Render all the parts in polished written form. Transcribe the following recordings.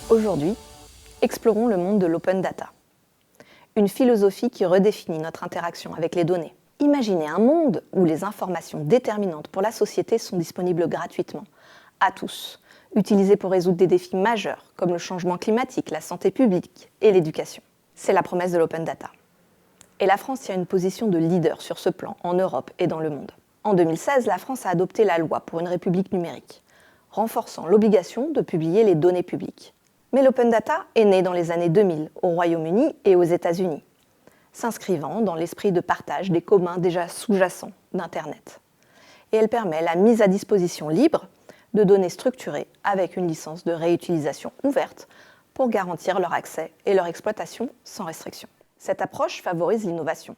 Aujourd'hui, explorons le monde de l'open data. Une philosophie qui redéfinit notre interaction avec les données. Imaginez un monde où les informations déterminantes pour la société sont disponibles gratuitement, à tous, utilisées pour résoudre des défis majeurs comme le changement climatique, la santé publique et l'éducation. C'est la promesse de l'open data. Et la France y a une position de leader sur ce plan en Europe et dans le monde. En 2016, la France a adopté la loi pour une république numérique, renforçant l'obligation de publier les données publiques. Mais l'open data est né dans les années 2000 au Royaume-Uni et aux États-Unis, s'inscrivant dans l'esprit de partage des communs déjà sous-jacents d'Internet. Et elle permet la mise à disposition libre de données structurées avec une licence de réutilisation ouverte pour garantir leur accès et leur exploitation sans restriction. Cette approche favorise l'innovation.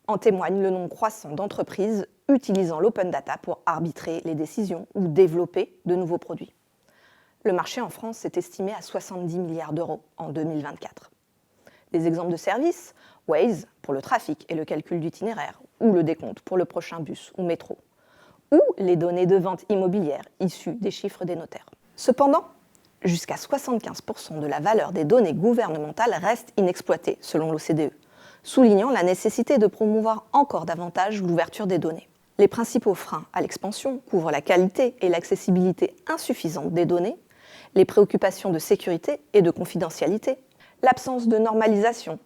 En témoigne le nombre croissant d'entreprises utilisant l'open data pour arbitrer les décisions ou développer de nouveaux produits. Le marché en France est estimé à 70 milliards d'euros en 2024. Des exemples de services, Waze pour le trafic et le calcul d'itinéraire, ou le décompte pour le prochain bus ou métro, ou les données de vente immobilière issues des chiffres des notaires. Cependant, jusqu'à 75% de la valeur des données gouvernementales reste inexploitée, selon l'OCDE, soulignant la nécessité de promouvoir encore davantage l'ouverture des données. Les principaux freins à l'expansion couvrent la qualité et l'accessibilité insuffisante des données, les préoccupations de sécurité et de confidentialité, l'absence de normalisation,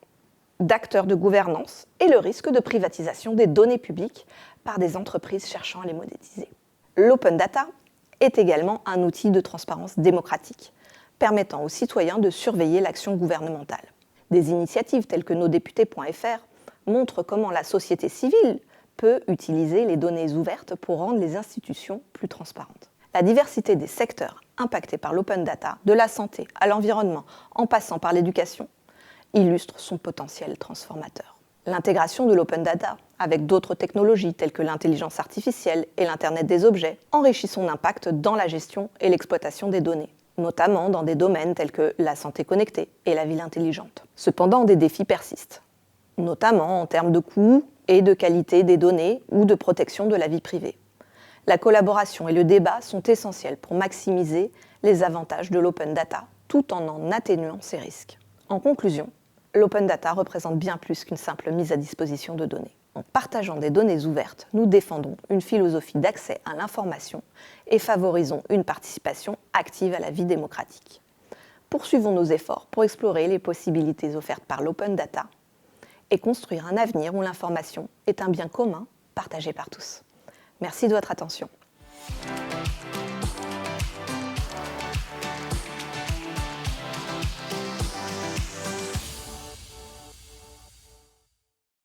d'acteurs de gouvernance et le risque de privatisation des données publiques par des entreprises cherchant à les monétiser. L'open data est également un outil de transparence démocratique, permettant aux citoyens de surveiller l'action gouvernementale. Des initiatives telles que nosdéputés.fr montrent comment la société civile peut utiliser les données ouvertes pour rendre les institutions plus transparentes. La diversité des secteurs impactés par l'open data, de la santé à l'environnement, en passant par l'éducation, illustre son potentiel transformateur. L'intégration de l'open data avec d'autres technologies telles que l'intelligence artificielle et l'Internet des objets enrichit son impact dans la gestion et l'exploitation des données, notamment dans des domaines tels que la santé connectée et la ville intelligente. Cependant, des défis persistent, notamment en termes de coûts et de qualité des données ou de protection de la vie privée. La collaboration et le débat sont essentiels pour maximiser les avantages de l'open data tout en atténuant ses risques. En conclusion, l'open data représente bien plus qu'une simple mise à disposition de données. En partageant des données ouvertes, nous défendons une philosophie d'accès à l'information et favorisons une participation active à la vie démocratique. Poursuivons nos efforts pour explorer les possibilités offertes par l'open data et construire un avenir où l'information est un bien commun partagé par tous. Merci de votre attention.